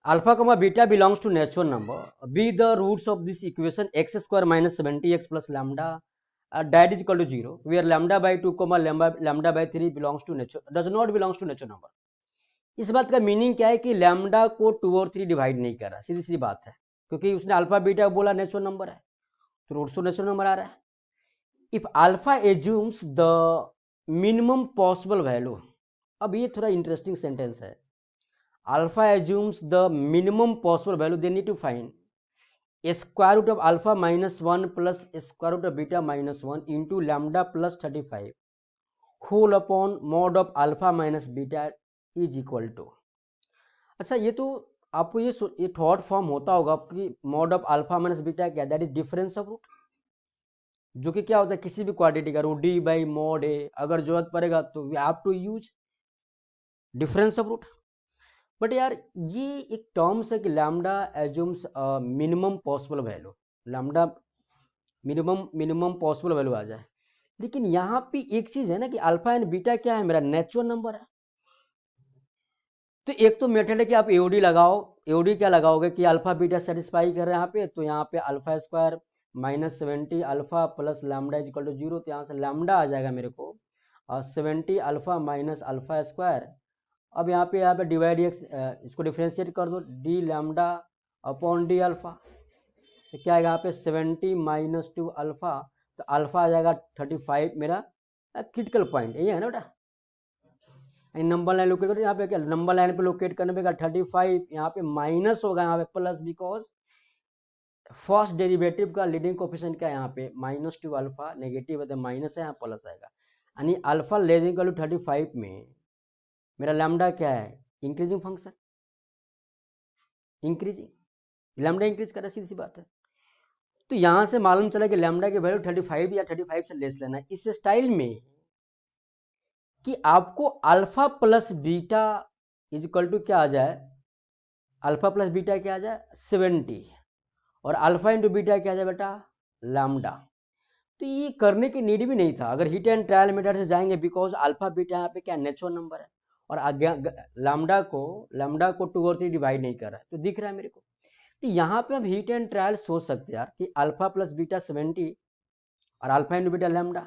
Alpha comma beta belongs to natural number. Be the roots of this equation x square minus 70x plus lambda that is equal to 0, where lambda by 2 comma lambda by 3 belongs to nature does not belongs to natural number. इस बात का meaning क्या है कि lambda को 2 और 3 divide नहीं कर रहा, सीधी सी बात है, क्योंकि उसने अल्फा बीटा बोला नेचुरल नंबर है तो रूट्स तो नेचुरल नंबर आ रहा है. If alpha assumes the minimum possible value, अब ये थोड़ा इंटरेस्टिंग सेंटेंस है. Alpha assumes the minimum possible value, they need to find a square root of alpha minus 1 plus a square root of beta minus 1 into lambda plus 35 whole upon mod of alpha minus beta is equal to. अच्छा, ये तो आपको ये thought form होता होगा कि mod of alpha minus beta क्या, that is difference of root, जो कि क्या होता है किसी भी क्वांटिटी का root D by mod A, अगर जरूरत पड़ेगा तो we have to use difference of root. But यार ये एक टर्म्स है कि lambda assumes minimum possible value, lambda minimum possible value आ जाए, लेकिन यहाँ पे एक चीज है ना कि अल्फा एंड बीटा क्या है, मेरा नेचुरल नंबर है. तो एक तो मेथड है कि आप एओडी लगाओ. एओडी क्या लगाओगे कि अल्फा बीटा सेटिस्फाई कर रहे हैं यहाँ पे, तो यहाँ पे alpha square minus 70 alpha plus lambda is equal to 0, तो यहाँ से लैम्डा आ जाएगा मेरे को 70 अल्फा माइनस अल्फा स्क्वायर. अब यहाँ पे डिवाइड इसको डिफ्रेंशिएट कर दो, D lambda upon D alpha, तो क्या आएगा यहाँ पे 70 माइनस 2 अल्फा, तो अल्फा आ जाएगा 35, मेरा क्रिटिकल पॉइंट ये है ना बेटा. नंबर लाइन लोकेट करो, यहाँ पे क्या नंबर लाइन पे लोकेट करने पे 35, यहाँ पे माइनस होगा, यहाँ पे प्लस, बिकॉज फर्स्ट डेरिवेटिव का लीडिंग कोफिशिएंट क्या है यहाँ पे -2 अल्फा, नेगेटिव है तो माइनस है, यहाँ प्लस आएगा, यानी अल्फा लेस इक्वल टू 35 में मेरा लैम्डा क्या है, increasing function, increasing, lambda increase कर रहा है, सीधी सी बात है. तो यहां से मालूम चला कि लैम्डा की वैल्यू 35 या 35 से लेस लेना है, इस स्टाइल में कि आपको alpha plus beta is equal to क्या आ जाए, अल्फा प्लस बीटा क्या आ जाए 70, और अल्फा इंटू बीटा क्या आ जाए बेटा लैम्डा. तो ये करने की नीड भी नहीं था अगर हिट एंड ट्रायल मेथड से जाएंगे, बिकॉज अल्फा बीटा यहाँ पे क्या नेचुरल नंबर है, और लैम्डा को 2 और 3 डिवाइड नहीं कर रहा है, तो दिख रहा है मेरे को. तो यहाँ पे हम हिट एंड ट्रायल सोच सकते हैं यार कि अल्फा प्लस बीटा 70 और अल्फा इंटू बीटा लैम्डा,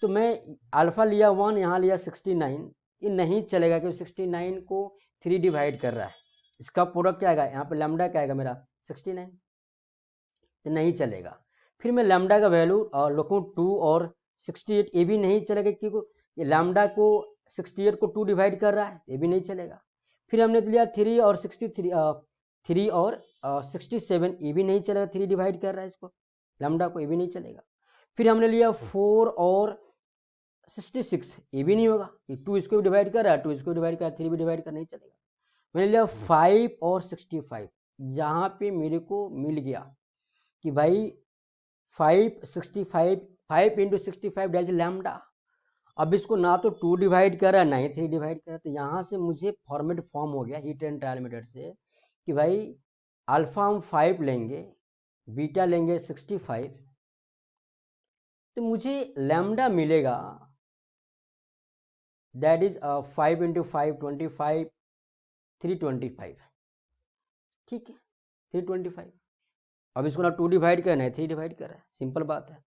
तो मैं अल्फा लिया 1, यहाँ लिया 69, ये नहीं चलेगा क्योंकि 69 को 3 डिवाइड कर रहा है, इसका प्रोडक्ट क्या आएगा, यहाँ पे लैम्डा क्या आएगा मेरा 69, तो नहीं चलेगा. फिर मैं लैम्डा का वैल्यू लिखूँ 2 और 68, ये भी नहीं चलेगा क्योंकि ये लैम्डा को 68 को 2 डिवाइड कर रहा है, ये भी नहीं चलेगा. फिर हमने लिया 3 और 63, 3 और 67, ये भी नहीं चलेगा, 3 डिवाइड कर रहा है इसको लैम्डा को, ये भी नहीं चलेगा. फिर हमने लिया 4 और 66, ये भी नहीं होगा, 2 इसको भी डिवाइड कर रहा है, 2 इसको डिवाइड कर रहा है, 3 भी डिवाइड कर, नहीं चलेगा. मैंने लिया 5 और 65, यहाँ पे मेरे को मिल गया कि भाई 5 इंटू 65 डेज लैम्डा. अब इसको ना तो 2 डिवाइड कर रहा है ना ही 3 डिवाइड कर रहा है, तो यहाँ से मुझे फॉर्मेट फॉर्म हो गया हीट एंड ट्रायल मेथड से कि भाई अल्फा हम 5 लेंगे, बीटा लेंगे 65, तो मुझे लैम्डा मिलेगा दैट इज 5 इंटू 5 25, 325, ठीक है 325. अब इसको ना 2 डिवाइड करना है 3 डिवाइड कर रहा है, सिंपल बात है.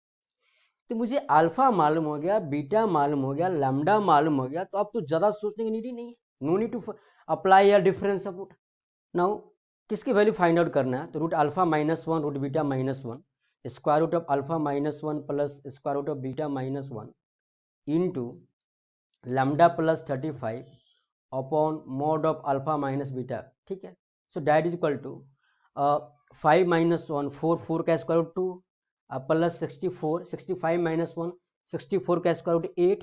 तो मुझे अल्फा मालूम हो गया, बीटा मालूम हो गया, लैम्डा मालूम हो गया, तो अब तो ज्यादा सोचने की नीड ही नहीं है, नो नीड टू अप्लाई या डिफरेंस ऑफ रूट. नाउ किसकी वैल्यू फाइंड आउट करना है, तो root alpha -1 root beta -1 square root of alpha -1 plus square root of beta -1 into lambda plus 35 upon mod of alpha minus beta, ठीक है. So that is equal to 5 -1 4, 4 का square root 2 plus 64, 65 -1 64 का square root 8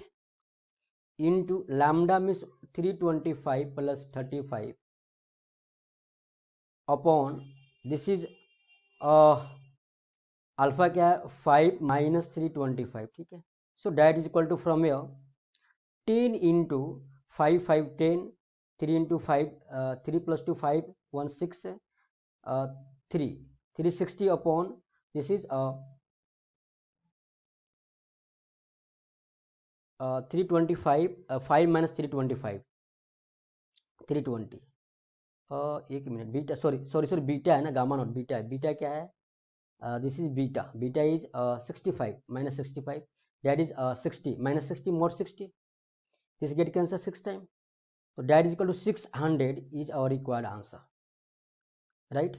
into lambda means 325 plus 35 upon this is alpha क्या है 5 minus 325, ठीक है. So that is equal to from here 10 into 5 5 10, 3 into 5 3 plus 2 5 1 6 3 360 upon this is 325 5 minus 325, 320 एक minute, beta sorry sorry sorry beta है ना, gamma not beta है, beta क्या है, this is beta, beta is 65 minus 65, that is 60 minus 60 mod 60, this get cancel 6 time, so that is equal to 600 is our required answer, right?